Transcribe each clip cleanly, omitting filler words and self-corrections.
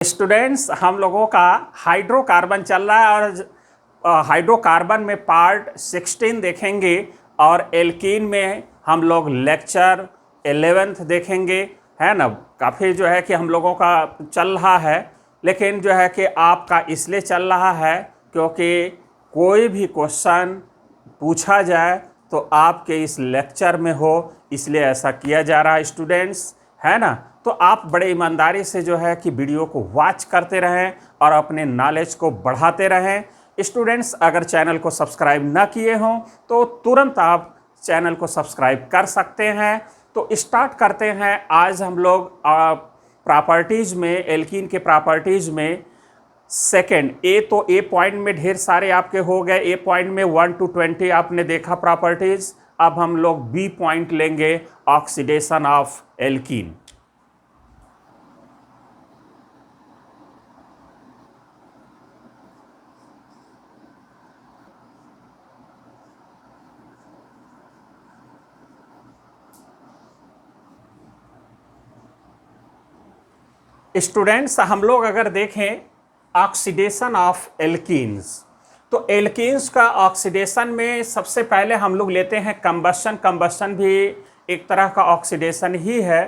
Students, हम लोगों का हाइड्रोकार्बन चल रहा है और हाइड्रोकार्बन में पार्ट 16 देखेंगे और एल्कीन में हम लोग लेक्चर 11th देखेंगे, है ना। काफ़ी जो है कि हम लोगों का चल रहा है, लेकिन जो है कि आपका इसलिए चल रहा है क्योंकि कोई भी क्वेश्चन पूछा जाए तो आपके इस लेक्चर में हो, इसलिए ऐसा किया जा रहा है स्टूडेंट्स, है ना। तो आप बड़े ईमानदारी से जो है कि वीडियो को वॉच करते रहें और अपने नॉलेज को बढ़ाते रहें। स्टूडेंट्स, अगर चैनल को सब्सक्राइब ना किए हों तो तुरंत आप चैनल को सब्सक्राइब कर सकते हैं। तो स्टार्ट करते हैं। आज हम लोग प्रॉपर्टीज़ में, एल्कीन के प्रॉपर्टीज़ में सेकेंड ए पॉइंट में ढेर सारे आपके हो गए। ए पॉइंट में 1 to 20 आपने देखा प्रॉपर्टीज़। अब हम लोग बी पॉइंट लेंगे, ऑक्सीडेशन ऑफ एल्कीन। स्टूडेंट्स, हम लोग अगर देखें ऑक्सीडेशन ऑफ एल्कीन्स, तो एल्कीन्स का ऑक्सीडेशन में सबसे पहले हम लोग लेते हैं कंबशन। कंबशन भी एक तरह का ऑक्सीडेशन ही है।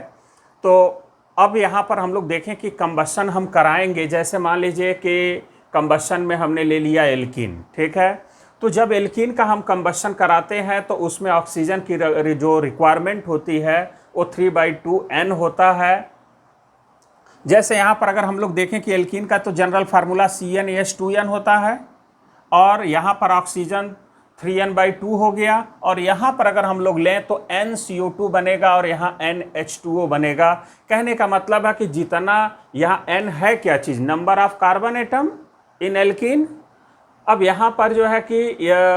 तो अब यहाँ पर हम लोग देखें कि कंबशन हम कराएंगे। जैसे मान लीजिए कि कंबशन में हमने ले लिया एल्कीन, ठीक है। तो जब एल्कीन का हम कंबशन कराते हैं तो उसमें ऑक्सीजन की जो रिक्वायरमेंट होती है वो 3/2N होता है। जैसे यहाँ पर अगर हम लोग देखें कि एल्कीन का तो जनरल फार्मूला CnH2n होता है और यहाँ पर ऑक्सीजन 3n/2 हो गया, और यहाँ पर अगर हम लोग लें तो NCO2 बनेगा और यहाँ NH2O बनेगा। कहने का मतलब है कि जितना यहाँ N है क्या चीज़, number of carbon atom in alkene. अब यहाँ पर जो है कि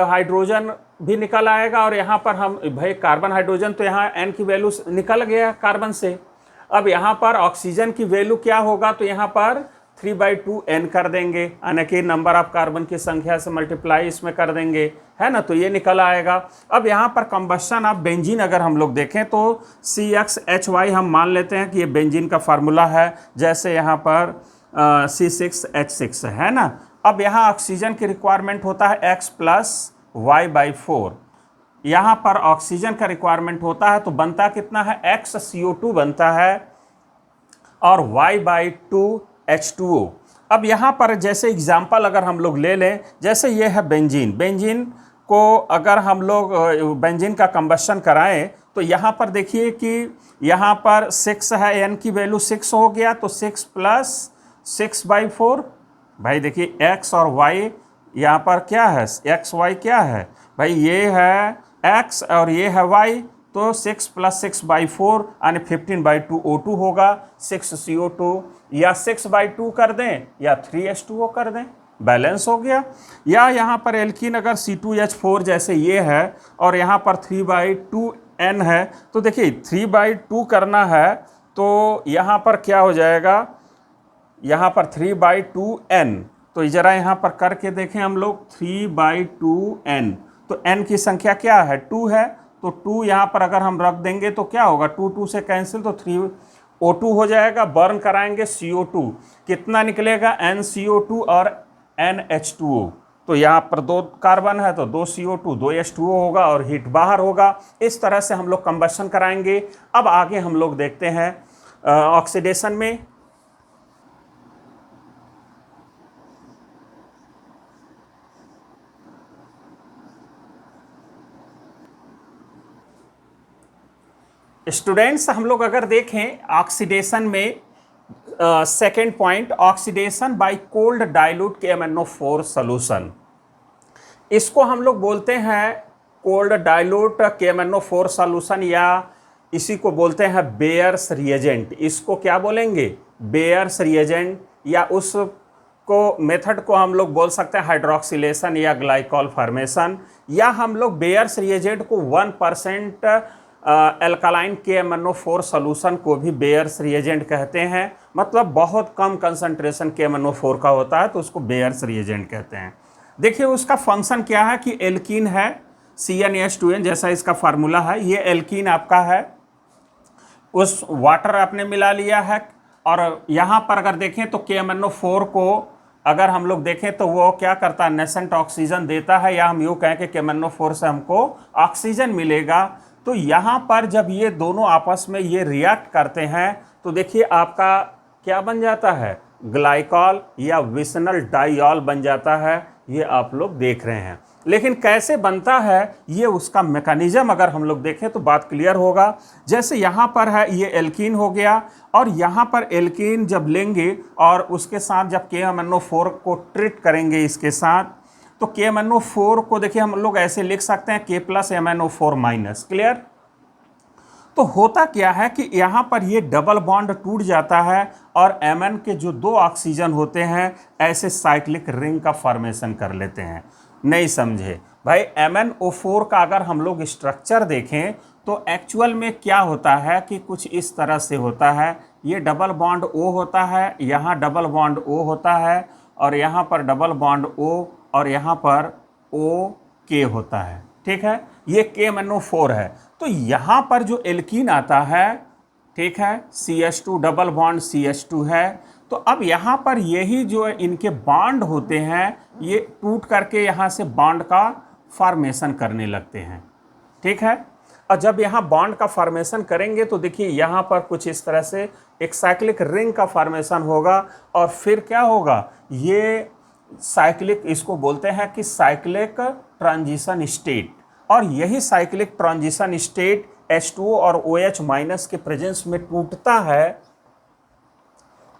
हाइड्रोजन भी निकल आएगा और यहाँ पर हम भाई कार्बन हाइड्रोजन, तो यहाँ N की वैल्यू निकल गया कार्बन से। अब यहाँ पर ऑक्सीजन की वैल्यू क्या होगा, तो यहाँ पर 3/2N कर देंगे, यानी कि नंबर ऑफ कार्बन की संख्या से मल्टीप्लाई इसमें कर देंगे, है ना। तो ये निकल आएगा। अब यहाँ पर कंबशन ऑफ बेंजीन अगर हम लोग देखें तो CXHY हम मान लेते हैं कि ये बेंजीन का फार्मूला है। जैसे यहाँ पर C6H6 है ना। अब यहाँ ऑक्सीजन की रिक्वायरमेंट होता है X + Y/4। यहाँ पर ऑक्सीजन का रिक्वायरमेंट होता है तो बनता कितना है, XCO2 बनता है और Y/2 H2O। अब यहाँ पर जैसे एग्जाम्पल अगर हम लोग ले लें, जैसे ये है बेंजीन। बेंजीन को अगर हम लोग बेंजीन का कंबशन कराएं तो यहाँ पर देखिए कि यहाँ पर 6 है, N की वैल्यू 6 हो गया, तो 6 + 6/4। भाई देखिए X और Y यहाँ पर क्या है, XY क्या है भाई, ये है X और ये है Y, तो 6 + 6/4 यानी 15/2 O2 होगा। 6CO2 या 6/2 कर दें या 3H2O कर दें, बैलेंस हो गया। या यहाँ पर एल्कीन अगर C2H4 जैसे ये है और यहाँ पर 3/2N है, तो देखिए 3/2 करना है तो यहाँ पर क्या हो जाएगा, यहाँ पर 3/2N। तो ज़रा यहाँ पर करके देखें हम लोग, 3/2N, तो N की संख्या क्या है, 2 है, तो 2 यहाँ पर अगर हम रख देंगे तो क्या होगा, 2 से कैंसिल, तो 3O2 हो जाएगा। बर्न कराएंगे CO2, कितना निकलेगा, NCO2 और NH2O। तो यहाँ पर 2 कार्बन है तो 2 CO2 2 H2O होगा और हीट बाहर होगा। इस तरह से हम लोग कंबशन कराएंगे। अब आगे हम लोग देखते हैं ऑक्सीडेशन में। स्टूडेंट्स, हम लोग अगर देखें ऑक्सीडेशन में second point, oxidation by cold dilute KMnO4 solution. इसको हम लोग बोलते हैं कोल्ड डाइल्यूट KMnO4 सोल्यूशन, या इसी को बोलते हैं बेयर्स रिएजेंट। इसको क्या बोलेंगे, बेयर्स रिएजेंट, या उसको मेथड को हम लोग बोल सकते हैं हाइड्रोक्सिलेशन या ग्लाइकॉल फॉर्मेशन, या हम लोग बेयर्स रिएजेंट को 1% एल्कालाइन KMnO4 सोल्यूशन को भी बेयर्स रिएजेंट कहते हैं। मतलब बहुत कम कंसंट्रेशन KMnO4 का होता है तो उसको बेयर्स रिएजेंट कहते हैं। देखिए उसका फंक्शन क्या है कि एल्कीन है CnH2n, जैसा इसका फार्मूला है, ये एल्कीन आपका है, उस वाटर आपने मिला लिया है और यहाँ पर अगर देखें तो KMnO4 को अगर हम लोग देखें तो वो क्या करता है, नेसेंट ऑक्सीजन देता है, या हम यूँ कहें कि KMnO4 से हमको ऑक्सीजन मिलेगा। तो यहाँ पर जब ये दोनों आपस में ये रिएक्ट करते हैं तो देखिए आपका क्या बन जाता है, ग्लाइकॉल या विसनल डाइऑल बन जाता है। ये आप लोग देख रहे हैं, लेकिन कैसे बनता है ये उसका मैकेनिज्म अगर हम लोग देखें तो बात क्लियर होगा। जैसे यहाँ पर है ये एल्कीन हो गया, और यहाँ पर एल्कीन जब लेंगे और उसके साथ जब KMnO4 को ट्रीट करेंगे इसके साथ, तो KMnO4 को देखिए हम लोग ऐसे लिख सकते हैं K+MnO4-। क्लियर। तो होता क्या है कि यहाँ पर ये डबल बॉन्ड टूट जाता है और Mn के जो 2 ऑक्सीजन होते हैं ऐसे साइक्लिक रिंग का फॉर्मेशन कर लेते हैं। नहीं समझे भाई, MnO4 का अगर हम लोग स्ट्रक्चर देखें तो एक्चुअल में क्या होता है कि कुछ इस तरह से होता है। ये डबल बॉन्ड O होता है, यहाँ डबल बॉन्ड O होता है, और यहाँ पर डबल बॉन्ड O, और यहाँ पर OK होता है। ठीक है, ये KMnO4 है। तो यहाँ पर जो एल्कीन आता है, ठीक है, CH2 डबल बॉन्ड CH2 है। तो अब यहाँ पर यही जो इनके बॉन्ड होते हैं ये टूट करके यहाँ से बॉन्ड का फॉर्मेशन करने लगते हैं। ठीक है, और जब यहाँ बॉन्ड का फॉर्मेशन करेंगे तो देखिए यहाँ पर कुछ इस तरह से एक साइक्लिक रिंग का फॉर्मेशन होगा, और फिर क्या होगा, ये साइक्लिक, इसको बोलते हैं कि साइक्लिक ट्रांजिशन स्टेट। और यही साइक्लिक ट्रांजिशन स्टेट H2O और OH- के प्रेजेंस में टूटता है।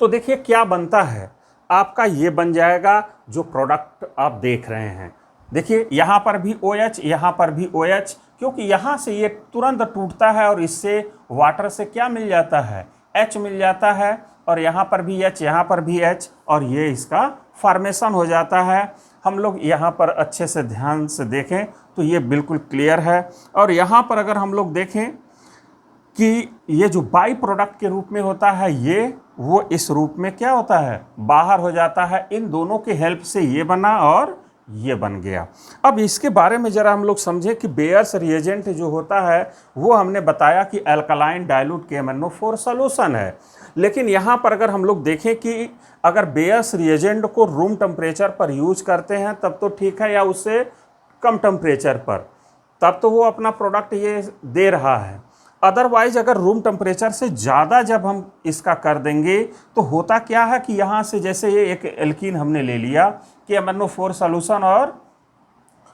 तो देखिए क्या बनता है, आपका ये बन जाएगा जो प्रोडक्ट आप देख रहे हैं। देखिए यहाँ पर भी OH, यहाँ पर भी OH, क्योंकि यहाँ से ये तुरंत टूटता है और इससे वाटर से क्या मिल जाता है, H मिल जाता है, और यहाँ पर भी H, यहाँ पर भी H, और ये इसका फॉर्मेशन हो जाता है। हम लोग यहाँ पर अच्छे से ध्यान से देखें तो ये बिल्कुल क्लियर है। और यहाँ पर अगर हम लोग देखें कि ये जो बाई प्रोडक्ट के रूप में होता है ये, वो इस रूप में क्या होता है, बाहर हो जाता है। इन दोनों की हेल्प से ये बना और ये बन गया। अब इसके बारे में ज़रा हम लोग समझें कि बेयर्स रिएजेंट जो होता है वो हमने बताया कि अल्कलाइन डाइल्यूट KMnO4 सॉल्यूशन है। लेकिन यहाँ पर अगर हम लोग देखें कि अगर बेयर्स रिएजेंट को रूम टेम्परेचर पर यूज करते हैं तब तो ठीक है, या उससे कम टेम्परेचर पर, तब तो वो अपना प्रोडक्ट ये दे रहा है। अदरवाइज अगर रूम टेम्परेचर से ज़्यादा जब हम इसका कर देंगे तो होता क्या है कि यहाँ से जैसे ये एक एल्कीन हमने ले लिया KMnO4 सॉल्यूशन और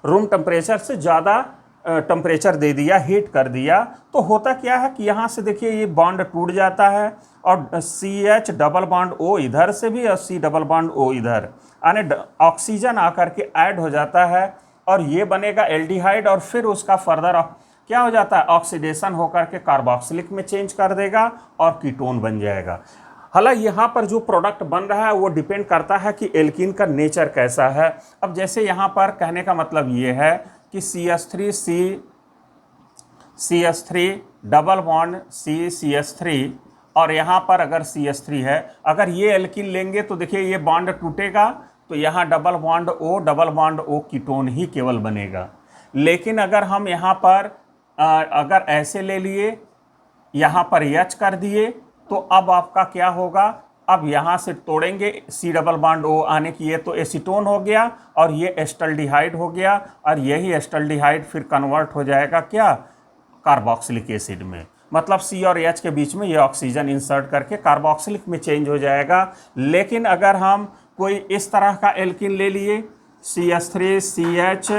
रूम टेम्परेचर से ज़्यादा टेम्परेचर दे दिया, हीट कर दिया, तो होता क्या है कि यहाँ से देखिए ये बॉन्ड टूट जाता है और CH डबल बॉन्ड O इधर से भी और C डबल बॉन्ड O इधर, यानी ऑक्सीजन आकर के ऐड हो जाता है और ये बनेगा एल्डिहाइड, और फिर उसका फर्दर क्या हो जाता है, ऑक्सीडेशन होकर के कार्बोक्सिलिक में चेंज कर देगा और कीटोन बन जाएगा। हालांकि यहाँ पर जो प्रोडक्ट बन रहा है वो डिपेंड करता है कि एल्कीन का नेचर कैसा है। अब जैसे यहाँ पर कहने का मतलब ये है कि CH3 डबल बॉन्ड CH3, और यहाँ पर अगर CH3 है, अगर ये एल्कीन लेंगे तो देखिए ये बॉन्ड टूटेगा तो यहाँ डबल बॉन्ड O कीटोन ही केवल बनेगा। लेकिन अगर हम यहाँ पर अगर ऐसे ले लिए, यहाँ पर H कर दिए, तो अब आपका क्या होगा, अब यहाँ से तोड़ेंगे C डबल बॉन्ड O आने की, ये तो एसीटोन हो गया और ये एस्टल्डिहाइड हो गया, और यही एस्टल्डिहाइड फिर कन्वर्ट हो जाएगा क्या, कार्बोक्सिलिक एसिड में। मतलब C और H के बीच में ये ऑक्सीजन इंसर्ट करके कार्बोक्सिलिक में चेंज हो जाएगा। लेकिन अगर हम कोई इस तरह का एल्कीन ले लिए, CH3 CH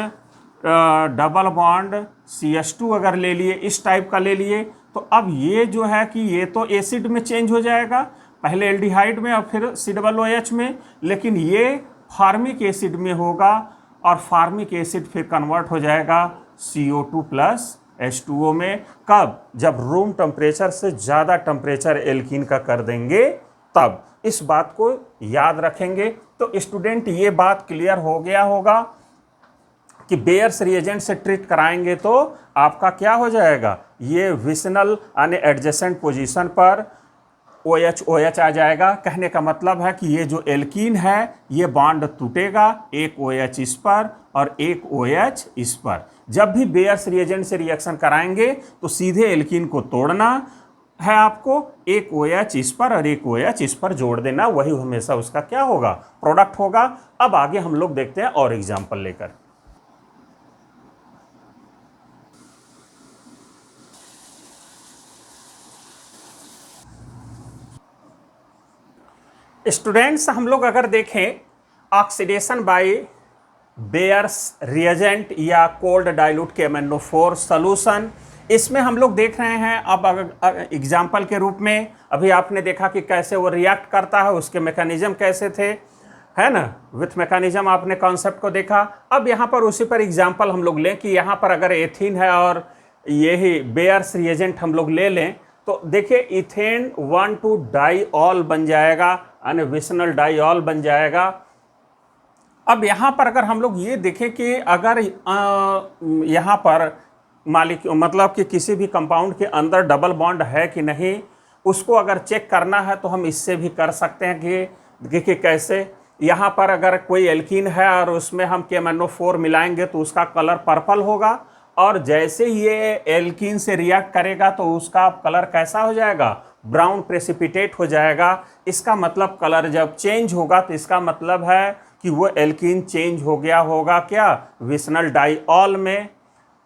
double bond CH2 अगर ले लिए, इस टाइप का ले लिए, तो अब ये जो है कि ये तो एसिड में चेंज हो जाएगा, पहले एल्डिहाइड में और फिर COOH में, लेकिन ये फार्मिक एसिड में होगा और फार्मिक एसिड फिर कन्वर्ट हो जाएगा CO2 प्लस H2O में। कब, जब रूम टेम्परेचर से ज़्यादा टेम्परेचर एल्कीन का कर देंगे तब। इस बात को याद रखेंगे। तो स्टूडेंट ये बात क्लियर हो गया होगा कि बेयर्स रिएजेंट से ट्रीट कराएंगे तो आपका क्या हो जाएगा, ये विसनल यानी एडजेसेंट पोजीशन पर OH आ जाएगा। कहने का मतलब है कि ये जो एल्कीन है ये बॉन्ड टूटेगा, एक OH इस पर और एक OH इस पर। जब भी बेयर्स रिएजेंट से रिएक्शन कराएंगे तो सीधे एल्कीन को तोड़ना, है आपको एक OH इस पर और एक OH इस पर जोड़ देना, वही हमेशा उसका क्या होगा, प्रोडक्ट होगा। अब आगे हम लोग देखते हैं और एग्जाम्पल लेकर। स्टूडेंट्स हम लोग अगर देखें ऑक्सीडेशन बाय बेयर्स रिएजेंट या कोल्ड डाइल्यूट KMnO4 सॉल्यूशन, इसमें हम लोग देख रहे हैं। अब अगर एग्जाम्पल के रूप में अभी आपने देखा कि कैसे वो रिएक्ट करता है, उसके मैकेनिज्म कैसे थे, है ना, विथ मैकेनिज्म आपने कॉन्सेप्ट को देखा। अब यहाँ पर उसी पर एग्जाम्पल हम लोग लें कि यहाँ पर अगर एथीन है और यही बेयर्स रिएजेंट हम लोग ले लें, तो देखिए इथेन 1,2 डाइऑल बन जाएगा, यानी विसनल डाइऑल बन जाएगा। अब यहाँ पर अगर हम लोग ये देखें कि अगर यहाँ पर मतलब कि किसी भी कंपाउंड के अंदर डबल बॉन्ड है कि नहीं, उसको अगर चेक करना है तो हम इससे भी कर सकते हैं कि देखिए कैसे। यहाँ पर अगर कोई एल्कीन है और उसमें हम KMnO4 मिलाएंगे तो उसका कलर पर्पल होगा, और जैसे ये एल्कीन से रिएक्ट करेगा तो उसका कलर कैसा हो जाएगा, ब्राउन प्रेसिपिटेट हो जाएगा। इसका मतलब कलर जब चेंज होगा तो इसका मतलब है कि वो एल्कीन चेंज हो गया होगा क्या, विसनल डाइऑल में।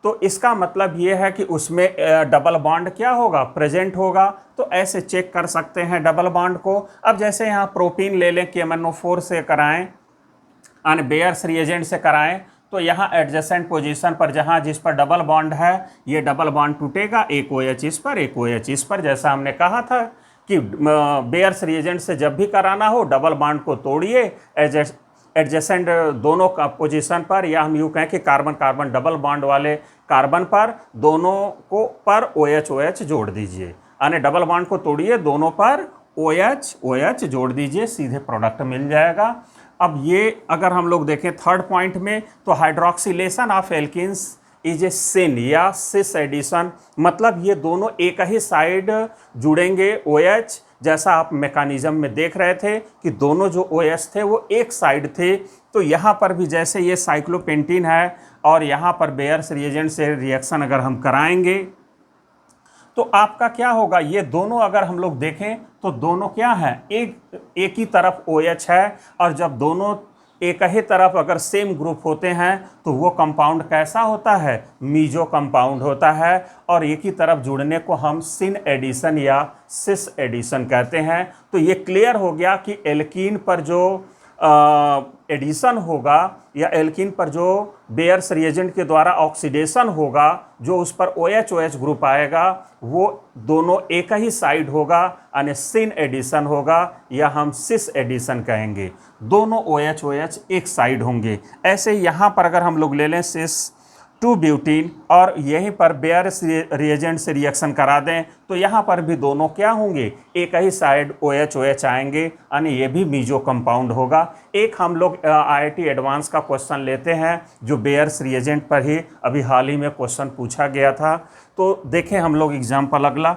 तो इसका मतलब ये है कि उसमें डबल बॉन्ड क्या होगा, प्रेजेंट होगा। तो ऐसे चेक कर सकते हैं डबल बॉन्ड को। अब जैसे यहाँ प्रोपीन ले लें, KMnO4 से कराएं, यानी बेयर्स रिएजेंट से कराएं, तो यहाँ एडजेसेंट पोजीशन पर जहाँ जिस पर डबल बॉन्ड है, ये डबल बॉन्ड टूटेगा, एक OH इस पर एक OH इस पर। जैसा हमने कहा था कि बेयर्स रिएजेंट से जब भी कराना हो डबल बॉन्ड को तोड़िए एडजेसेंट दोनों का पोजीशन पर, या हम यूँ कहें कि कार्बन कार्बन डबल बॉन्ड वाले कार्बन पर दोनों को पर OH OH जोड़ दीजिए, यानी डबल बॉन्ड को तोड़िए, दोनों पर OH OH जोड़ दीजिए, सीधे प्रोडक्ट मिल जाएगा। अब ये अगर हम लोग देखें थर्ड पॉइंट में, तो hydroxylation of alkenes is a syn या सिस एडिशन, मतलब ये दोनों एक ही साइड जुड़ेंगे OH, जैसा आप मैकेनिज्म में देख रहे थे कि दोनों जो OH थे वो एक साइड थे। तो यहाँ पर भी जैसे ये साइक्लोपेंटीन है और यहाँ पर बेयर्स रिएजेंट से रिएक्शन अगर हम कराएंगे तो आपका क्या होगा, ये दोनों अगर हम लोग देखें तो दोनों क्या है, एक ही तरफ OH है, और जब दोनों एक ही तरफ अगर सेम ग्रुप होते हैं तो वो कंपाउंड कैसा होता है, मीजो कंपाउंड होता है, और एक ही तरफ जुड़ने को हम सिन एडिशन या सिस एडिशन कहते हैं। तो ये क्लियर हो गया कि एल्कीन पर जो एडिशन होगा या एल्कीन पर जो बेयर्स रिएजेंट के द्वारा ऑक्सीडेशन होगा, जो उस पर OH OH ग्रुप आएगा, वो दोनों एक ही साइड होगा, यानी सिन एडिशन होगा, या हम सिस एडिशन कहेंगे। दोनों OH OH एक साइड होंगे। ऐसे यहाँ पर अगर हम लोग ले लें सिस 2 ब्यूटीन और यहीं पर बेयर्स रिएजेंट से रिएक्शन करा दें, तो यहाँ पर भी दोनों क्या होंगे, एक ही साइड OH OH आएंगे, यानी ये भी मीजो कंपाउंड होगा। एक हम लोग IIT एडवांस का क्वेश्चन लेते हैं जो बेयर्स रिएजेंट पर ही अभी हाल ही में क्वेश्चन पूछा गया था। तो देखें हम लोग एग्जाम्पल अगला।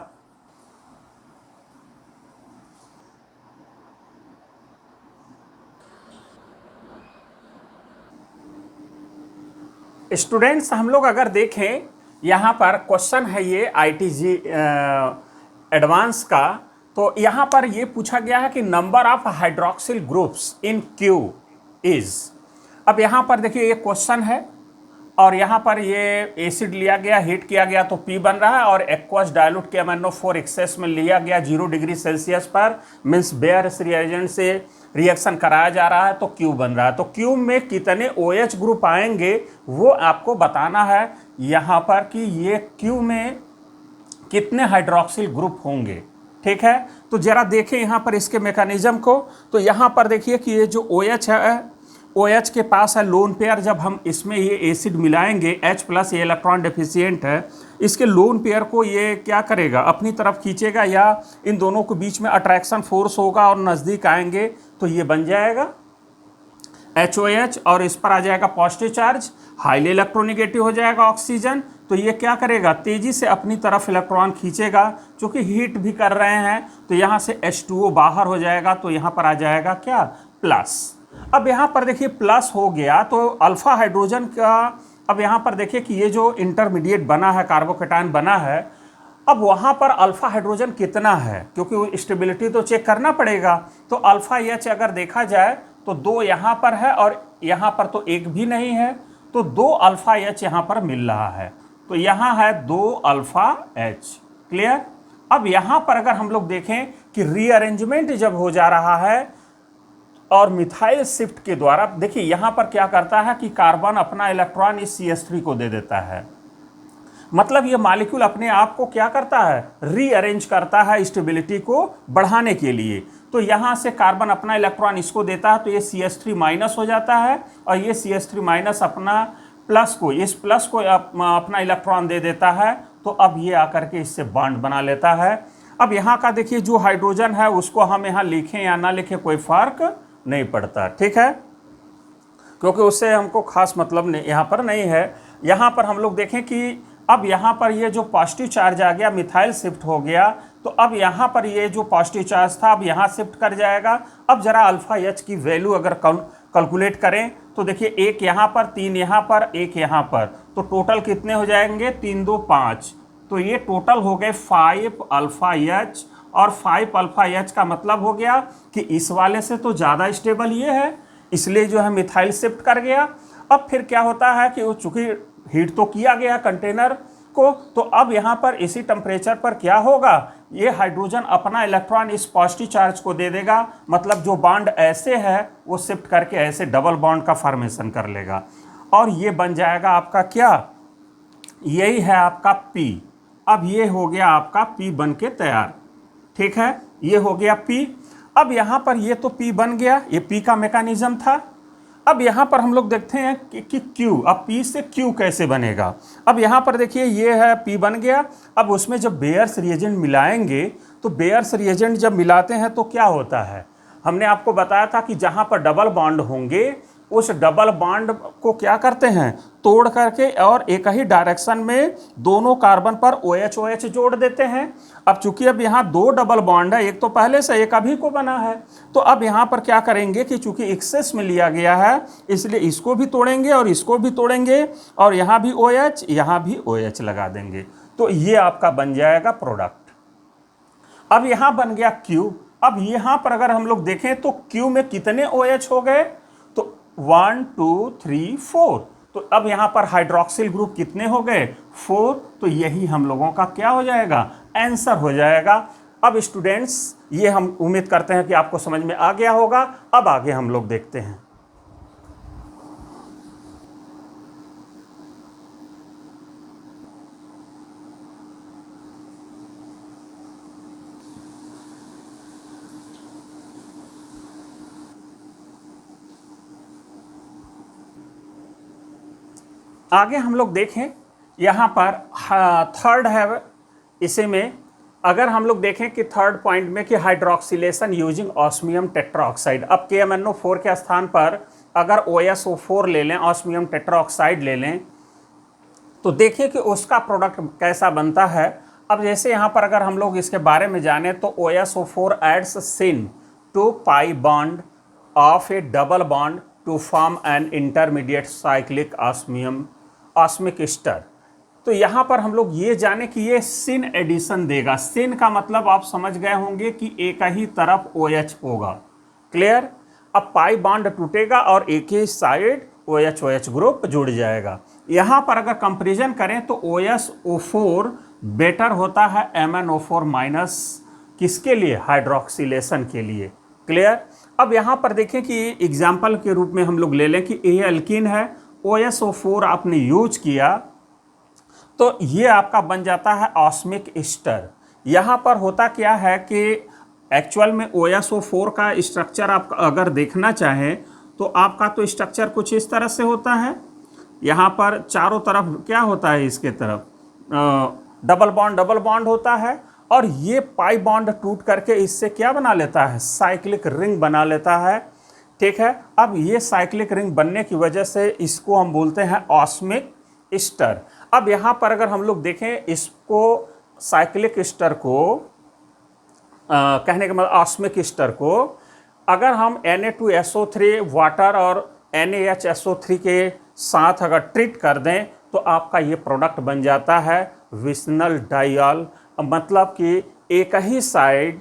स्टूडेंट्स हम लोग अगर देखें यहाँ पर क्वेश्चन है ये IIT एडवांस का, तो यहाँ पर ये पूछा गया है कि number of hydroxyl groups in Q is. अब यहाँ पर देखिए ये क्वेश्चन है और यहाँ पर ये एसिड लिया गया, हीट किया गया तो P बन रहा है, और एक्वस डाइल्यूट KMnO4 एक्सेस में लिया गया 0 डिग्री सेल्सियस पर, मीन्स बेयर्स रिएजेंट से रिएक्शन कराया जा रहा है तो Q बन रहा है। तो Q में कितने OH ग्रुप आएंगे वो आपको बताना है यहाँ पर कि ये Q में कितने हाइड्रोक्सिल ग्रुप होंगे। ठीक है, तो जरा देखें यहाँ पर इसके मैकेनिज्म को। तो यहाँ पर देखिए कि ये जो OH है, OH के पास है लोन पेयर, जब हम इसमें ये एसिड मिलाएंगे H+, ये इलेक्ट्रॉन डेफिशिएंट है, इसके लोन पेयर को ये क्या करेगा, अपनी तरफ खींचेगा, या इन दोनों के बीच में अट्रैक्शन फोर्स होगा और नज़दीक आएंगे तो ये बन जाएगा HOH, और इस पर आ जाएगा पॉजिटिव चार्ज, हाईली इलेक्ट्रोनेगेटिव हो जाएगा ऑक्सीजन। तो ये क्या करेगा, तेज़ी से अपनी तरफ इलेक्ट्रॉन खींचेगा, चूँकि हीट भी कर रहे हैं तो यहाँ से H2O बाहर हो जाएगा, तो यहाँ पर आ जाएगा क्या, प्लस। अब यहाँ पर देखिए प्लस हो गया तो अल्फा हाइड्रोजन का, अब यहाँ पर देखिए कि ये जो इंटरमीडिएट बना है, कार्बोकेटायन बना है, अब वहाँ पर अल्फा हाइड्रोजन कितना है, क्योंकि स्टेबिलिटी तो चेक करना पड़ेगा। तो अल्फा एच अगर देखा जाए तो 2 यहाँ पर है और यहाँ पर तो एक भी नहीं है, तो 2 अल्फा एच यहाँ पर मिल रहा है। तो यहाँ है 2 अल्फा एच। क्लियर। अब यहाँ पर अगर हम लोग देखें कि रीअरेंजमेंट जब हो जा रहा है और मिथाइल शिफ्ट के द्वारा, देखिए यहाँ पर क्या करता है कि कार्बन अपना इलेक्ट्रॉन इस CH3 को दे देता है। मतलब ये मॉलिक्यूल अपने आप को क्या करता है, रीअरेंज करता है स्टेबिलिटी को बढ़ाने के लिए। तो यहाँ से कार्बन अपना इलेक्ट्रॉन इसको देता है, तो ये CH3 माइनस हो जाता है और ये CH3 माइनस अपना प्लस को, इस प्लस को अपना इलेक्ट्रॉन दे देता है। तो अब ये आकर के इससे बॉन्ड बना लेता है। अब यहाँ का देखिए जो हाइड्रोजन है उसको हम यहाँ लिखें या ना लिखें कोई फर्क नहीं पड़ता, ठीक है, क्योंकि उससे हमको खास मतलब नहीं यहाँ पर नहीं है। यहाँ पर हम लोग देखें कि अब यहाँ पर ये जो पॉजिटिव चार्ज आ गया, मिथाइल शिफ्ट हो गया, तो अब यहाँ पर ये जो पॉजिटिव चार्ज था अब यहाँ शिफ्ट कर जाएगा। अब जरा अल्फा एच की वैल्यू अगर कैलकुलेट करें तो देखिए 1 यहाँ पर, 3 यहाँ पर, 1 यहाँ पर, तो टोटल कितने हो जाएंगे, 3 2 5। तो ये टोटल हो गए 5 अल्फा एच, और 5 अल्फा एच का मतलब हो गया कि इस वाले से तो ज़्यादा स्टेबल ये है, इसलिए जो है मिथाइल शिफ्ट कर गया। अब फिर क्या होता है कि वो चूंकि हीट तो किया गया कंटेनर को, तो अब यहाँ पर इसी टेम्परेचर पर क्या होगा, ये हाइड्रोजन अपना इलेक्ट्रॉन इस पॉजिटिव चार्ज को दे देगा। मतलब जो बॉन्ड ऐसे है वो शिफ्ट करके ऐसे डबल बॉन्ड का फॉर्मेशन कर लेगा और ये बन जाएगा आपका क्या, यही है आपका P। अब ये हो गया आपका P बन के तैयार, ठीक है, ये हो गया P। अब यहाँ पर ये तो P बन गया, ये P का मैकेनिज्म था। अब यहाँ पर हम लोग देखते हैं कि Q, अब P से Q कैसे बनेगा। अब यहाँ पर देखिए ये है P बन गया। अब उसमें जब बेयर्स रिएजेंट मिलाएंगे तो बेयर्स रिएजेंट जब मिलाते हैं तो क्या होता है, हमने आपको बताया था कि जहाँ पर डबल बॉन्ड होंगे उस डबल बॉन्ड को क्या करते हैं, तोड़ करके और एक ही डायरेक्शन में दोनों कार्बन पर OH OH जोड़ देते हैं। अब चूंकि अब यहाँ 2 डबल बॉन्ड है, एक तो पहले से एक अभी को बना है, तो अब यहाँ पर क्या करेंगे कि चूंकि एक्सेस में लिया गया है इसलिए इसको भी तोड़ेंगे और इसको भी तोड़ेंगे और यहाँ भी OH यहाँ भी OH लगा देंगे। तो ये आपका बन जाएगा प्रोडक्ट। अब यहाँ बन गया Q। अब यहाँ पर अगर हम लोग देखें तो Q में कितने OH हो गए, तो 1 2 3 4। तो अब यहाँ पर हाइड्रोक्सिल ग्रुप कितने हो गए, 4। तो यही हम लोगों का क्या हो जाएगा, आंसर हो जाएगा। अब स्टूडेंट्स ये हम उम्मीद करते हैं कि आपको समझ में आ गया होगा। अब आगे हम लोग देखते हैं। आगे हम लोग देखें, यहाँ पर थर्ड है, इसी में अगर हम लोग देखें कि थर्ड पॉइंट में कि हाइड्रोक्सिलेशन यूजिंग ऑस्मियम टेट्राऑक्साइड। अब KMnO4 के स्थान पर अगर OSO4 ले लें, ऑस्मियम टेट्राऑक्साइड ले लें, तो देखिए कि उसका प्रोडक्ट कैसा बनता है। अब जैसे यहाँ पर अगर हम लोग इसके बारे में जाने तो OSO4 adds syn to pi bond of a double bond to form an intermediate cyclic osmic ester. तो यहाँ पर हम लोग ये जाने कि ये सिन एडिशन देगा। सिन का मतलब आप समझ गए होंगे कि एक ही तरफ OH होगा। क्लियर। अब पाई बॉन्ड टूटेगा और एक ही साइड OH OH ग्रुप जुड़ जाएगा। यहाँ पर अगर कंपैरिजन करें तो OSO4 बेटर होता है MnO4 माइनस, किसके लिए, हाइड्रोक्सिलेशन के लिए। क्लियर। अब यहाँ पर देखें कि एग्जाम्पल के रूप में हम लोग ले लें कि ये अल्कीन है, OSO4 आपने यूज किया तो ये आपका बन जाता है ऑस्मिक एस्टर। यहाँ पर होता क्या है कि एक्चुअल में OSO4 का स्ट्रक्चर आप अगर देखना चाहें तो आपका तो स्ट्रक्चर कुछ इस तरह से होता है। यहाँ पर चारों तरफ क्या होता है, इसके तरफ डबल बॉन्ड होता है और ये पाई बॉन्ड टूट करके इससे क्या बना लेता है, साइक्लिक रिंग बना लेता है। ठीक है। अब ये साइक्लिक रिंग बनने की वजह से इसको हम बोलते हैं ऑस्मिक एस्टर। अब यहाँ पर अगर हम लोग देखें इसको साइक्लिक एस्टर को कहने का मतलब ऑस्मिक एस्टर को अगर हम Na2SO3 वाटर और NaHSO3 के साथ अगर ट्रीट कर दें तो आपका ये प्रोडक्ट बन जाता है विसनल डाइऑल मतलब कि एक ही साइड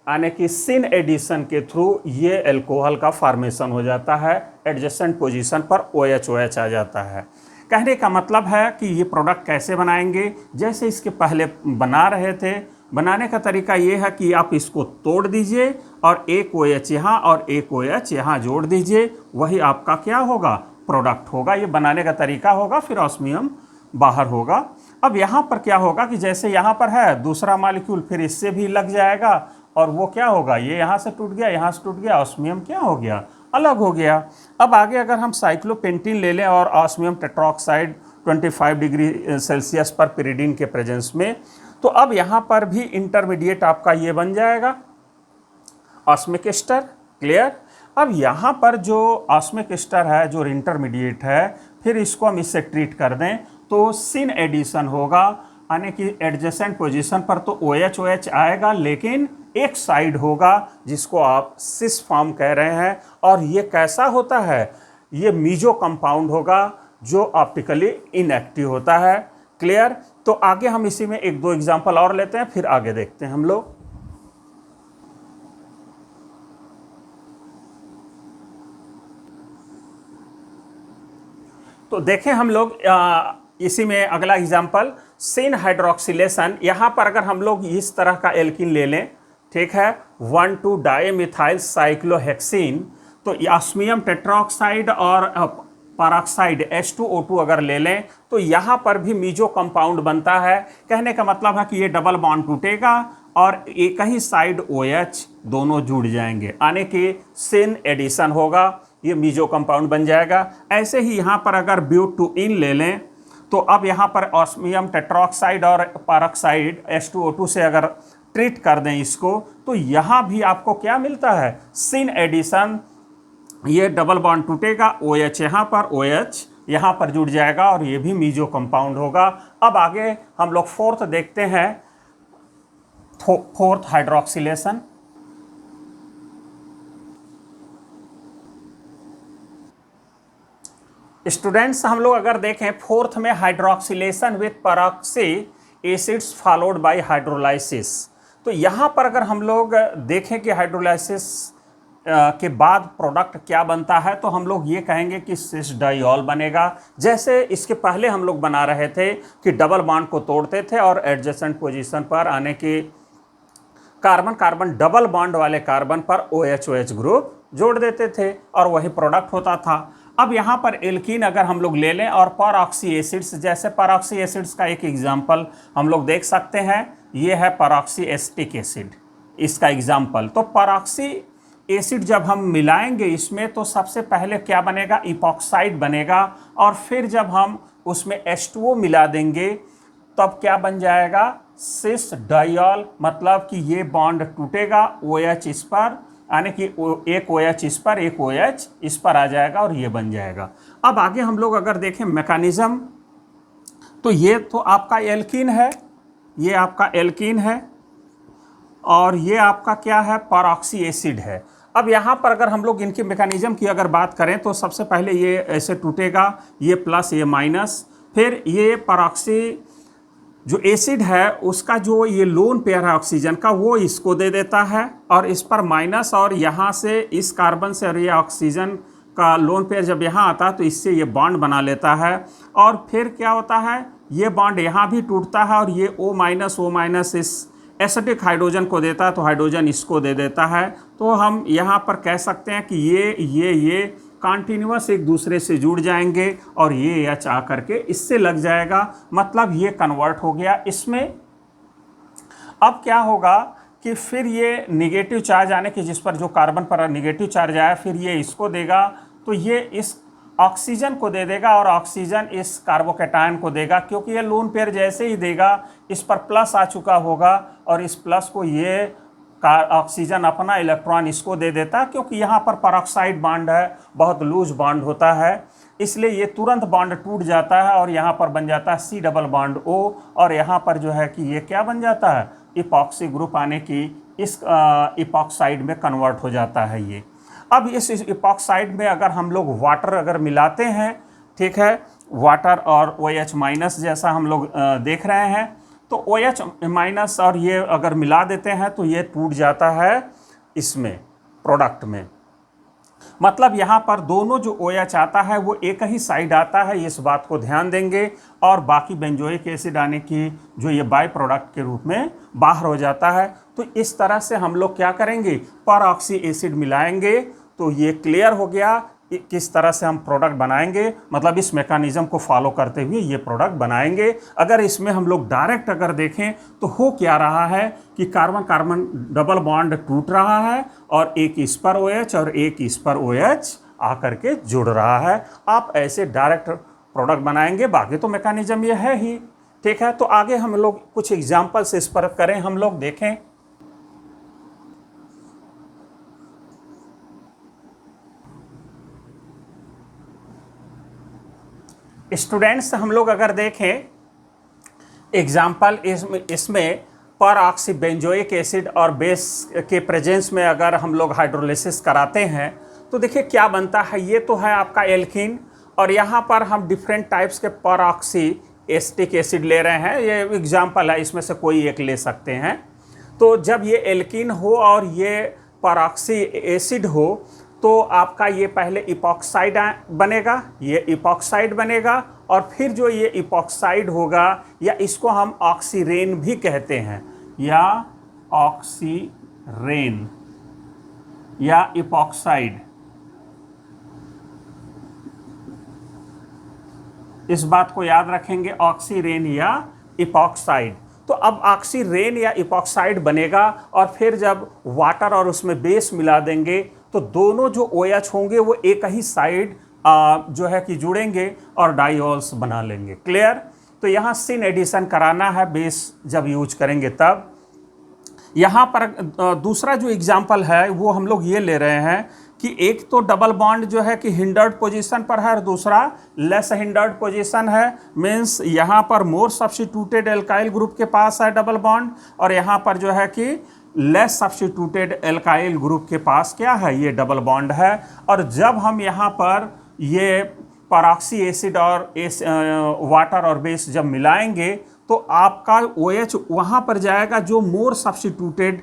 यानी कि सिन एडिशन के थ्रू ये एल्कोहल का फॉर्मेशन हो जाता है, एडजेसेंट पोजीशन पर OH OH आ जाता है। कहने का मतलब है कि ये प्रोडक्ट कैसे बनाएंगे, जैसे इसके पहले बना रहे थे। बनाने का तरीका ये है कि आप इसको तोड़ दीजिए और एक OH यहाँ और एक OH यहाँ जोड़ दीजिए, वही आपका क्या होगा, प्रोडक्ट होगा। ये बनाने का तरीका होगा, फिर ऑस्मियम बाहर होगा। अब यहाँ पर क्या होगा कि जैसे यहाँ पर है दूसरा मॉलिक्यूल, फिर इससे भी लग जाएगा और वो क्या होगा, ये यहाँ से टूट गया, यहाँ से टूट गया, ऑस्मियम क्या हो गया, अलग हो गया। अब आगे अगर हम साइक्लोपेंटीन ले लें और ऑस्मियम टेट्रोक्साइड 25 डिग्री सेल्सियस पर पिरिडीन के प्रेजेंस में, तो अब यहाँ पर भी इंटरमीडिएट आपका ये बन जाएगा ऑस्मिक एस्टर। क्लियर। अब यहाँ पर जो ऑस्मिक एस्टर है, जो इंटरमीडिएट है, फिर इसको हम इससे ट्रीट कर दें तो सिन एडिशन होगा, यानी कि एडजेसेंट पोजीशन पर तो OH OH आएगा, लेकिन एक साइड होगा जिसको आप सिस फॉर्म कह रहे हैं। और ये कैसा होता है, ये मीजो कंपाउंड होगा जो ऑप्टिकली इनएक्टिव होता है। क्लियर। तो आगे हम इसी में एक दो एग्जांपल और लेते हैं, फिर आगे देखते हैं हम लोग। तो देखें हम लोग इसी में अगला एग्जांपल सिन हाइड्रोक्सिलेशन। यहाँ पर अगर हम लोग इस तरह का एल्कीन ले लें, ठीक है, 1,2-डाइमिथाइल साइक्लोहेक्सीन, तो ऑस्मियम टेट्रोक्साइड और पेरोक्साइड H2O2 अगर ले लें तो यहाँ पर भी मीजो कंपाउंड बनता है। कहने का मतलब है कि ये डबल बॉन्ड टूटेगा और एक ही साइड OH दोनों जुड़ जाएंगे, यानी कि सिन एडिशन होगा, ये मीजो कंपाउंड बन जाएगा। ऐसे ही यहाँ पर अगर ब्यूटूइन ले लें तो अब यहाँ पर ऑस्मियम टेट्रोक्साइड और पेरोक्साइड H2O2 से अगर ट्रीट कर दें इसको, तो यहाँ भी आपको क्या मिलता है, सिन एडिशन। ये डबल बॉन्ड टूटेगा, OH यहाँ पर, OH यहाँ पर जुड़ जाएगा और ये भी मीजो कंपाउंड होगा। अब आगे हम लोग फोर्थ देखते हैं, फोर्थ हाइड्रोक्सिलेशन। स्टूडेंट्स हम लोग अगर देखें फोर्थ में hydroxylation with peroxy acids followed by hydrolysis. तो यहाँ पर अगर हम लोग देखें कि हाइड्रोलाइसिस के बाद प्रोडक्ट क्या बनता है, तो हम लोग ये कहेंगे कि सिस डाइऑल बनेगा। जैसे इसके पहले हम लोग बना रहे थे कि डबल बॉन्ड को तोड़ते थे और एडजेसेंट पोजीशन पर आने के कार्बन कार्बन डबल बॉन्ड वाले कार्बन पर OH OH ग्रुप जोड़ देते थे और वही प्रोडक्ट होता था। अब यहाँ पर एल्कीन अगर हम लोग ले लें और पेरोक्सी एसिड्स, जैसे पेरोक्सी एसिड्स का एक एग्जाम्पल हम लोग देख सकते हैं, ये है पेरोक्सी एसिटिक एसिड, इसका एग्जाम्पल। तो पेरोक्सी एसिड जब हम मिलाएंगे इसमें तो सबसे पहले क्या बनेगा, इपॉक्साइड बनेगा, और फिर जब हम उसमें H2O मिला देंगे तब क्या बन जाएगा, सिस डाइऑल। मतलब कि ये बॉन्ड टूटेगा, OH इस पर, यानी कि एक OH इस पर, एक OH इस पर आ जाएगा और ये बन जाएगा। अब आगे हम लोग अगर देखें मैकेनिज्म, तो ये तो आपका एल्कीन है, ये आपका एल्कीन है और ये आपका क्या है, पेरोक्सी एसिड है। अब यहाँ पर अगर हम लोग इनके मैकेनिज्म की अगर बात करें तो सबसे पहले ये ऐसे टूटेगा, ये प्लस ये माइनस, फिर ये पेरोक्सी जो एसिड है उसका जो ये लोन पेयर है ऑक्सीजन का, वो इसको दे देता है और इस पर माइनस, और यहाँ से इस कार्बन से और ये ऑक्सीजन का लोन पेयर जब यहाँ आता है तो इससे ये बॉन्ड बना लेता है। और फिर क्या होता है, ये बॉन्ड यहाँ भी टूटता है और ये O- इस एसिडिक हाइड्रोजन को देता है, तो हाइड्रोजन इसको दे देता है। तो हम यहाँ पर कह सकते हैं कि ये कॉन्टिन्यूअस एक दूसरे से जुड़ जाएंगे और ये H आ करके इससे लग जाएगा, मतलब ये कन्वर्ट हो गया इसमें। अब क्या होगा कि फिर ये निगेटिव चार्ज आने की, जिस पर जो कार्बन पर निगेटिव चार्ज आया, फिर ये इसको देगा, तो ये इस ऑक्सीजन को दे देगा और ऑक्सीजन इस कार्बोकैटायन को देगा, क्योंकि ये लोन पेयर जैसे ही देगा इस पर प्लस आ चुका होगा और इस प्लस को ये ऑक्सीजन अपना इलेक्ट्रॉन इसको दे देता है, क्योंकि यहाँ पर पेरोक्साइड बॉन्ड है, बहुत लूज बॉन्ड होता है, इसलिए ये तुरंत बॉन्ड टूट जाता है और यहाँ पर बन जाता है C डबल बॉन्ड O, और यहाँ पर जो है कि ये क्या बन जाता है, इपॉक्सी ग्रुप आने की इस इपॉक्साइड में कन्वर्ट हो जाता है ये। अब इस इपॉक्साइड में अगर हम लोग वाटर अगर मिलाते हैं, ठीक है, वाटर और OH माइनस जैसा हम लोग देख रहे हैं, तो OH माइनस और ये अगर मिला देते हैं तो ये टूट जाता है इसमें प्रोडक्ट में। मतलब यहाँ पर दोनों जो OH आता है वो एक ही साइड आता है, इस बात को ध्यान देंगे, और बाकी बेंजोइक एसिड आने की जो ये बाई प्रोडक्ट के रूप में बाहर हो जाता है। तो इस तरह से हम लोग क्या करेंगे, पर ऑक्सी एसिड मिलाएंगे। तो ये क्लियर हो गया किस तरह से हम प्रोडक्ट बनाएंगे, मतलब इस मैकेनिज्म को फॉलो करते हुए ये प्रोडक्ट बनाएंगे। अगर इसमें हम लोग डायरेक्ट अगर देखें तो हो क्या रहा है कि कार्बन कार्बन डबल बॉन्ड टूट रहा है और एक इस पर OH और एक इस पर OH आकर के जुड़ रहा है। आप ऐसे डायरेक्ट प्रोडक्ट बनाएंगे, बाकी तो मैकेनिज्म ये है ही। ठीक है, तो आगे हम लोग कुछ एग्जाम्पल्स इस पर करें, हम लोग देखें। स्टूडेंट्स हम लोग अगर देखें एग्जाम्पल इसमें पर ऑक्सी बेंजोइक एसिड और बेस के प्रेजेंस में अगर हम लोग हाइड्रोलिसिस कराते हैं तो देखिए क्या बनता है। ये तो है आपका एल्कीन, और यहाँ पर हम डिफरेंट टाइप्स के पर ऑक्सी एसिटिक एसिड ले रहे हैं। ये एग्जाम्पल है, इसमें से कोई एक ले सकते हैं। तो जब ये एल्कीन हो और ये पर ऑक्सी एसिड हो तो आपका ये पहले इपॉक्साइड बनेगा, ये इपॉक्साइड बनेगा, और फिर जो ये इपॉक्साइड होगा, या इसको हम ऑक्सीरेन भी कहते हैं, या ऑक्सीरेन या इपॉक्साइड, इस बात को याद रखेंगे, ऑक्सीरेन या इपॉक्साइड। तो अब ऑक्सीरेन या इपॉक्साइड बनेगा, और फिर जब वाटर और उसमें बेस मिला देंगे तो दोनों जो OH होंगे वो एक ही साइड जो है कि जुड़ेंगे और डाइऑल्स बना लेंगे। क्लियर? तो यहाँ सिन एडिशन कराना है बेस जब यूज करेंगे तब। यहाँ पर दूसरा जो एग्जाम्पल है वो हम लोग ये ले रहे हैं कि एक तो डबल बॉन्ड जो है कि हिंडर्ड पोजीशन पर है और दूसरा लेस हिंडर्ड पोजीशन है। मीन्स यहाँ पर मोर सब्स्टिट्यूटेड एल्काइल ग्रुप के पास है डबल बॉन्ड, और यहाँ पर जो है कि लेस सब्स्टिट्यूटेड एल्काइल ग्रुप के पास क्या है, ये डबल बॉन्ड है। और जब हम यहाँ पर ये परऑक्सी एसिड और वाटर और बेस जब मिलाएंगे तो आपका OH वहाँ पर जाएगा जो मोर सब्स्टिट्यूटेड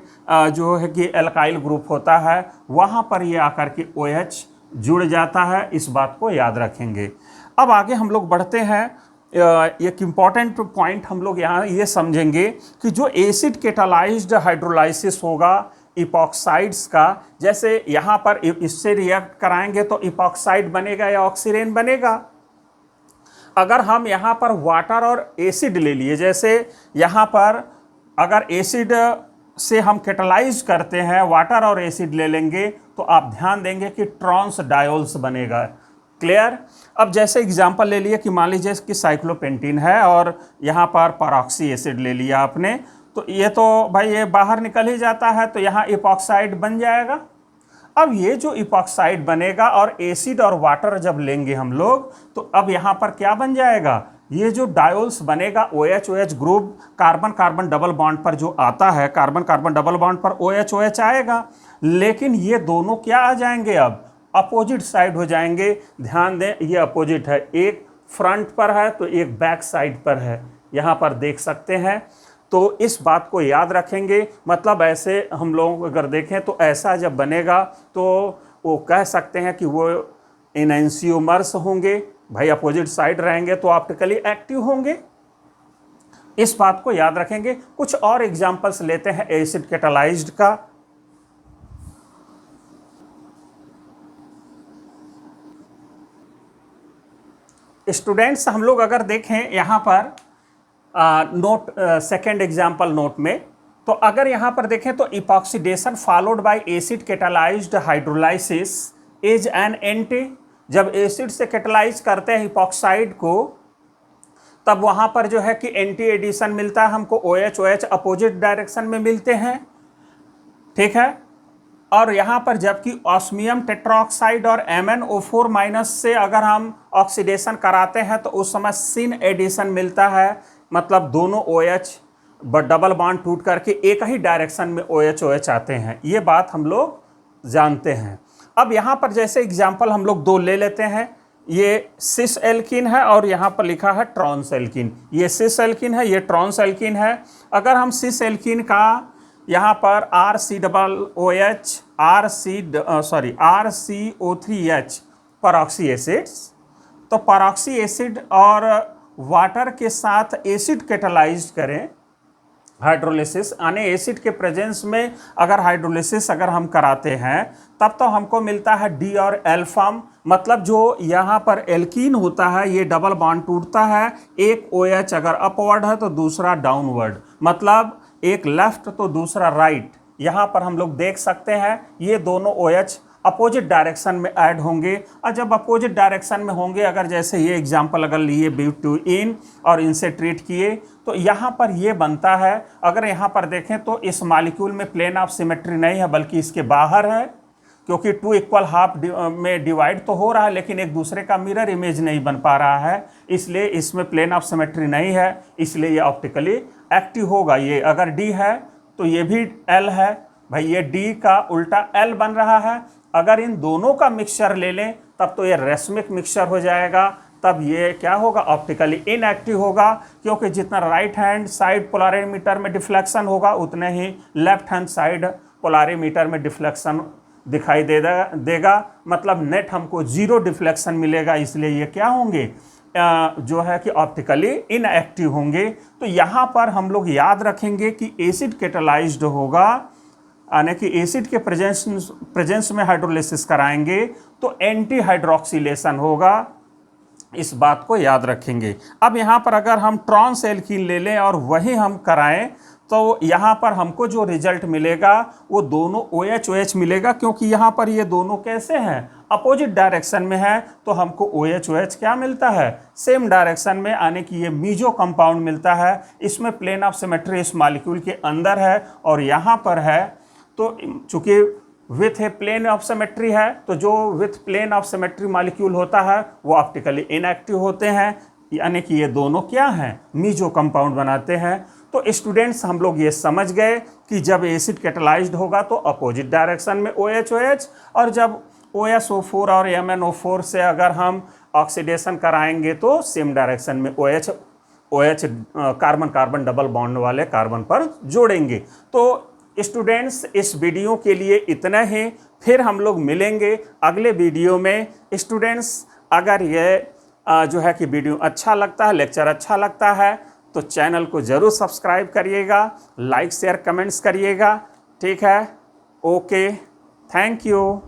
जो है कि एल्काइल ग्रुप होता है, वहाँ पर ये आकर के OH जुड़ जाता है। इस बात को याद रखेंगे। अब आगे हम लोग बढ़ते हैं। एक इम्पॉर्टेंट पॉइंट हम लोग यहाँ ये समझेंगे कि जो एसिड केटालाइज्ड हाइड्रोलाइसिस होगा इपॉक्साइड्स का, जैसे यहाँ पर इससे रिएक्ट कराएंगे तो इपॉक्साइड बनेगा या ऑक्सीरेन बनेगा। अगर हम यहाँ पर वाटर और एसिड ले लिए, जैसे यहाँ पर अगर एसिड से हम केटलाइज करते हैं, वाटर और एसिड ले लेंगे तो आप ध्यान देंगे कि ट्रांस डायोल्स बनेगा। क्लियर? अब जैसे एग्जांपल ले लिए कि मान लीजिए कि साइक्लोपेंटीन है और यहाँ पर परऑक्सी एसिड ले लिया आपने, तो ये तो भाई ये बाहर निकल ही जाता है, तो यहाँ इपॉक्साइड बन जाएगा। अब ये जो इपॉक्साइड बनेगा और एसिड और वाटर जब लेंगे हम लोग तो अब यहाँ पर क्या बन जाएगा, ये जो डायोल्स बनेगा OH group carbon carbon double bond पर जो आता है, कार्बन कार्बन डबल बॉन्ड पर OH आएगा, लेकिन ये दोनों क्या आ जाएंगे, अब अपोजिट साइड हो जाएंगे। ध्यान दें ये अपोजिट है, एक फ्रंट पर है तो एक बैक साइड पर है, यहाँ पर देख सकते हैं। तो इस बात को याद रखेंगे। मतलब ऐसे हम लोग अगर देखें तो ऐसा जब बनेगा तो वो कह सकते हैं कि वो एनेंशियोमर्स होंगे, भाई अपोजिट साइड रहेंगे तो ऑप्टिकली एक्टिव होंगे। इस बात को याद रखेंगे। कुछ और एग्जांपल्स लेते हैं एसिड कैटालाइज्ड का। स्टूडेंट्स हम लोग अगर देखें यहाँ पर नोट सेकेंड एग्जाम्पल नोट में, तो अगर यहाँ पर देखें तो epoxidation followed by acid catalysed hydrolysis is an anti. जब एसिड से कैटालाइज करते हैं इपॉक्साइड को तब वहाँ पर जो है कि एंटी एडिशन मिलता है हमको, OH अपोजिट डायरेक्शन में मिलते हैं। ठीक है, और यहाँ पर जबकि ऑस्मियम टेट्राऑक्साइड और MnO4 माइनस से अगर हम ऑक्सीडेशन कराते हैं तो उस समय सिन एडिशन मिलता है। मतलब दोनों OH डबल बॉन्ड टूट करके एक ही डायरेक्शन में OH आते हैं, ये बात हम लोग जानते हैं। अब यहाँ पर जैसे एग्जाम्पल हम लोग दो ले लेते हैं। ये सिस एल्कीन है और यहाँ पर लिखा है ट्रांस एल्कीन। ये सिस एल्कीन है, ये ट्रांस एल्कीन है। अगर हम सिस एल्कीन का यहाँ पर RCO3H परऑक्सी एसिड्स, तो परऑक्सी एसिड और वाटर के साथ एसिड कैटालाइज करें हाइड्रोलिसिस, यानी एसिड के प्रेजेंस में अगर हाइड्रोलिसिस अगर हम कराते हैं तब तो हमको मिलता है डी और एल फॉर्म। मतलब जो यहाँ पर एल्कीन होता है ये डबल बॉन्ड टूटता है, एक OH अगर अपवर्ड है तो दूसरा डाउनवर्ड, मतलब एक लेफ्ट तो दूसरा राइट। यहाँ पर हम लोग देख सकते हैं ये दोनों OH अपोजिट डायरेक्शन में ऐड होंगे, और जब अपोजिट डायरेक्शन में होंगे, अगर जैसे ये एग्जांपल अगर लिए ब्यूटेन और इनसे ट्रीट किए तो यहाँ पर ये बनता है। अगर यहाँ पर देखें तो इस मॉलिक्यूल में प्लेन ऑफ सिमेट्री नहीं है बल्कि इसके बाहर है, क्योंकि 2 इक्वल हाफ में डिवाइड तो हो रहा है लेकिन एक दूसरे का मिरर इमेज नहीं बन पा रहा है, इसलिए इसमें प्लेन ऑफ सिमेट्री नहीं है, इसलिए ये ऑप्टिकली एक्टिव होगा। ये अगर डी है तो ये भी एल है, भाई ये डी का उल्टा एल बन रहा है। अगर इन दोनों का मिक्सचर ले लें तब तो ये रेसमिक मिक्सचर हो जाएगा, तब ये क्या होगा, ऑप्टिकली इनएक्टिव होगा, क्योंकि जितना राइट हैंड साइड पोलरिमीटर में डिफ्लेक्शन होगा उतने ही लेफ्ट हैंड साइड पोलरिमीटर में डिफ्लेक्शन दिखाई देगा। मतलब नेट हमको 0 डिफ्लेक्शन मिलेगा, इसलिए ये क्या होंगे, जो है कि ऑप्टिकली इनएक्टिव होंगे। तो यहाँ पर हम लोग याद रखेंगे कि एसिड कैटालाइज्ड होगा, यानी कि एसिड के प्रेजेंस में हाइड्रोलिसिस कराएंगे तो एंटी हाइड्रोक्सिलेशन होगा, इस बात को याद रखेंगे। अब यहाँ पर अगर हम ट्रांस एल्कीन ले लें और वही हम कराएं तो यहाँ पर हमको जो रिजल्ट मिलेगा वो दोनों OH मिलेगा, क्योंकि यहाँ पर ये दोनों कैसे हैं, अपोजिट डायरेक्शन में है, तो हमको OH क्या मिलता है, सेम डायरेक्शन में, आने की ये मीजो कंपाउंड मिलता है। इसमें प्लेन ऑफ सिमेट्री इस मॉलिक्यूल के अंदर है और यहाँ पर है, तो चूंकि with a plane of symmetry है तो जो with plane of symmetry molecule होता है वो ऑप्टिकली इनएक्टिव होते हैं, यानी कि ये दोनों क्या हैं, मीजो कंपाउंड बनाते हैं। तो स्टूडेंट्स हम लोग ये समझ गए कि जब एसिड कैटालाइज्ड होगा तो अपोजिट डायरेक्शन में OH, और जब OSO4 और MnO4 से अगर हम ऑक्सीडेशन कराएंगे तो सेम डायरेक्शन में OH carbon carbon double bond वाले कार्बन पर जोड़ेंगे। तो स्टूडेंट्स इस वीडियो के लिए इतना ही, फिर हम लोग मिलेंगे अगले वीडियो में। स्टूडेंट्स अगर ये जो है कि वीडियो अच्छा लगता है, लेक्चर अच्छा लगता है तो चैनल को ज़रूर सब्सक्राइब करिएगा, लाइक शेयर कमेंट्स करिएगा, ठीक है। Okay, thank you.